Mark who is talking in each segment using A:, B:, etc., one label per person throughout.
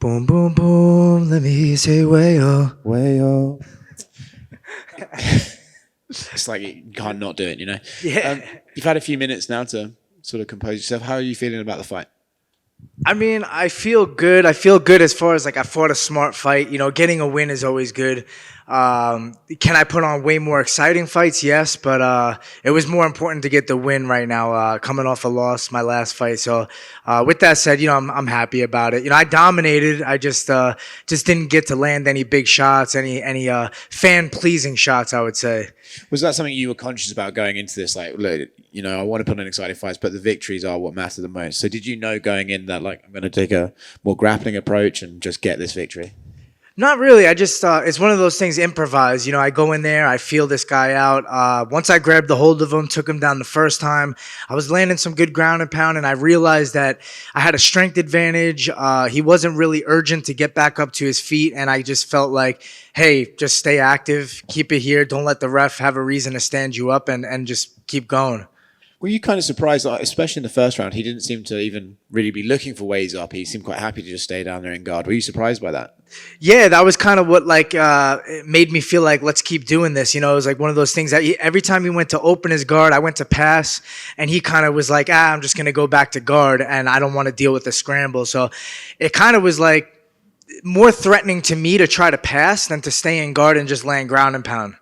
A: Boom, boom, boom. Let me say wayo.
B: Wayo. It's like you can't not do it, you know?
A: Yeah.
B: You've had a few minutes now to sort of compose yourself. How are you feeling about the fight?
A: I mean, I feel good. I feel good as far as like I fought a smart fight. You know, getting a win is always good. Can I put on way more exciting fights? Yes, but it was more important to get the win right now. Coming off a loss, my last fight. So, with that said, you know, I'm happy about it. You know, I dominated. I just didn't get to land any big shots, any fan pleasing shots, I would say.
B: Was that something you were conscious about going into this? Like, look, you know, I want to put on exciting fights, but the victories are what matter the most. So did you know going in that, like, I'm going to take a more grappling approach and just get this victory?
A: Not really. I just it's one of those things improvised. You know, I go in there, I feel this guy out. Once I grabbed the hold of him, took him down the first time, I was landing some good ground and pound, and I realized that I had a strength advantage. He wasn't really urgent to get back up to his feet, and I just felt like, hey, just stay active, keep it here, don't let the ref have a reason to stand you up, and just keep going.
B: Were you kind of surprised, especially in the first round, he didn't seem to even really be looking for ways up. He seemed quite happy to just stay down there and guard. Were you surprised by that?
A: Yeah, that was kind of what it made me feel like, let's keep doing this. You know, it was like one of those things that every time he went to open his guard, I went to pass, and he kind of was like, I'm just going to go back to guard, and I don't want to deal with the scramble. So it kind of was like more threatening to me to try to pass than to stay in guard and just land ground and pound.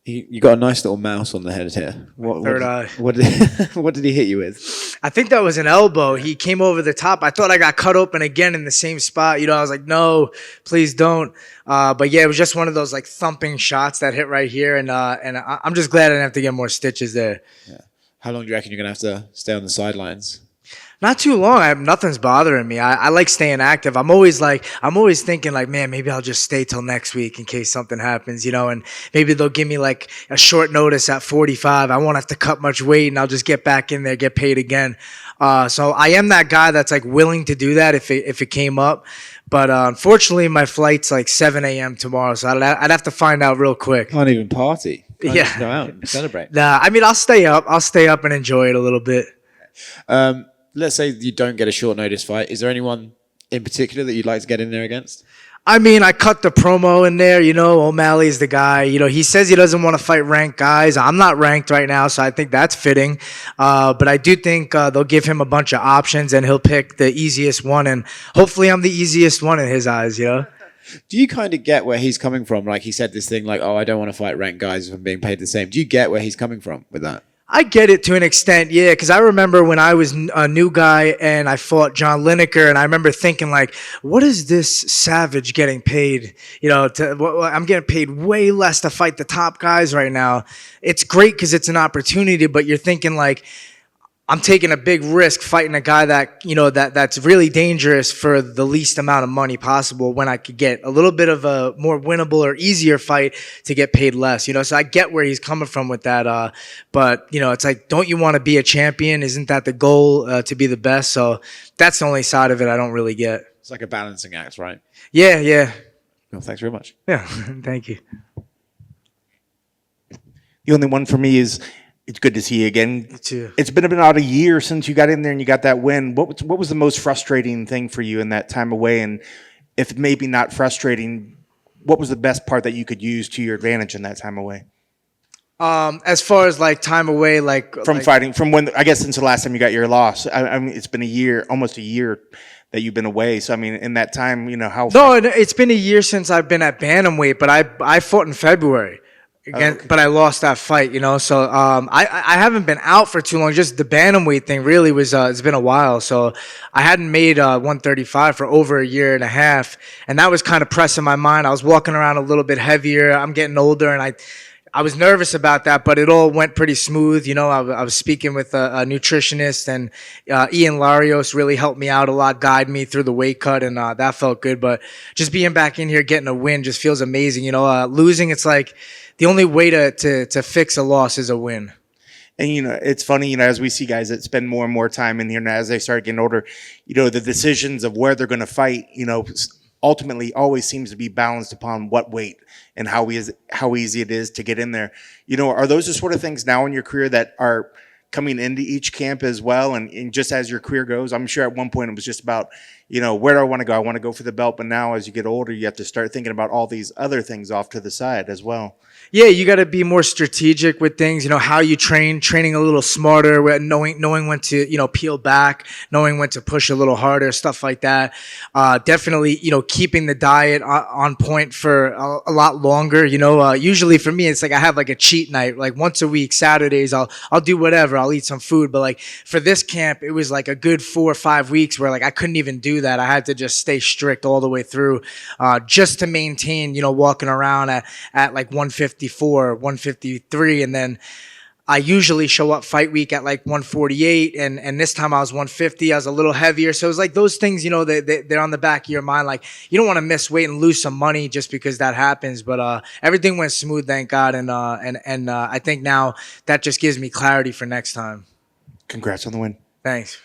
B: You got a nice little mouse on the head here.
A: Third eye.
B: What did he hit you with?
A: I think that was an elbow. He came over the top. I thought I got cut open again in the same spot. You know, I was like, no, please don't. But yeah, it was just one of those like thumping shots that hit right here, and I'm just glad I didn't have to get more stitches there.
B: Yeah. How long do you reckon you're gonna have to stay on the sidelines?
A: Not too long. Nothing's bothering me. I like staying active. I'm always thinking like, man, maybe I'll just stay till next week in case something happens, you know, and maybe they'll give me like a short notice at 45. I won't have to cut much weight, and I'll just get back in there, get paid again. So I am that guy that's like willing to do that if it came up. But unfortunately, my flight's like 7 a.m. tomorrow, so I'd have to find out real quick.
B: Can't even party. Can't
A: Yeah.
B: even go out and celebrate.
A: Nah, I mean, I'll stay up and enjoy it a little bit.
B: Let's say you don't get a short notice fight. Is there anyone in particular that you'd like to get in there against?
A: I mean, I cut the promo in there, you know, O'Malley's the guy. You know, he says he doesn't want to fight ranked guys. I'm not ranked right now, so I think that's fitting. But I do think they'll give him a bunch of options, and he'll pick the easiest one, and hopefully I'm the easiest one in his eyes, you know?
B: Do you kind of get where he's coming from? Like, he said this thing like, oh, I don't want to fight ranked guys if I'm being paid the same. Do you get where he's coming from with that?
A: I get it to an extent, yeah, because I remember when I was a new guy and I fought John Lineker, and I remember thinking, like, what is this savage getting paid? You know, I'm getting paid way less to fight the top guys right now. It's great because it's an opportunity, but you're thinking, like, I'm taking a big risk fighting a guy that, you know, that's really dangerous for the least amount of money possible, when I could get a little bit of a more winnable or easier fight to get paid less, you know? So I get where he's coming from with that. But, you know, it's like, don't you want to be a champion? Isn't that the goal, to be the best? So that's the only side of it I don't really get.
B: It's like a balancing act, right?
A: Yeah, yeah.
B: Well, thanks very much.
A: Yeah, thank you.
C: The only one for me is, it's good to see you again.
A: You too.
C: It's been about a year since you got in there and you got that win. What was the most frustrating thing for you in that time away? And if maybe not frustrating, what was the best part that you could use to your advantage in that time away?
A: As far as like time away,
C: Fighting, from when, I guess since the last time you got your loss. I mean, it's been a year, almost a year that you've been away. So, I mean, in that time, you know, how...
A: No, it's been a year since I've been at bantamweight, but I fought in February. Again, but I lost that fight, you know. So I haven't been out for too long. Just the bantamweight thing really was it's been a while. So I hadn't made 135 for over a year and a half, and that was kind of pressing my mind. I was walking around a little bit heavier. I'm getting older, and I was nervous about that, but it all went pretty smooth. You know, I was speaking with a nutritionist, and Ian Larios really helped me out a lot, guide me through the weight cut, and that felt good. But just being back in here, getting a win just feels amazing. You know, losing, it's like the only way to fix a loss is a win.
C: And, you know, it's funny, you know, as we see guys that spend more and more time in here, and as they start getting older, you know, the decisions of where they're going to fight, you know, ultimately always seems to be balanced upon what weight and how easy it is to get in there. You know, are those the sort of things now in your career that are coming into each camp as well? And just as your career goes, I'm sure at one point it was just about, where do I want to go? I want to go for the belt. But now as you get older, you have to start thinking about all these other things off to the side as well.
A: Yeah, you got to be more strategic with things. How you training a little smarter, knowing when to peel back, knowing when to push a little harder, stuff like that. Definitely, keeping the diet on point for a lot longer. Usually for me, it's like I have like a cheat night, like once a week, Saturdays. I'll do whatever. I'll eat some food, but like for this camp, it was like a good 4 or 5 weeks where like I couldn't even do that. I had to just stay strict all the way through, just to maintain, walking around at like 154, 153. And then I usually show up fight week at like 148. And this time I was 150. I was a little heavier. So it was like those things, they're on the back of your mind. Like you don't want to miss weight and lose some money just because that happens. But everything went smooth, thank God. And I think now that just gives me clarity for next time.
C: Congrats on the win.
A: Thanks.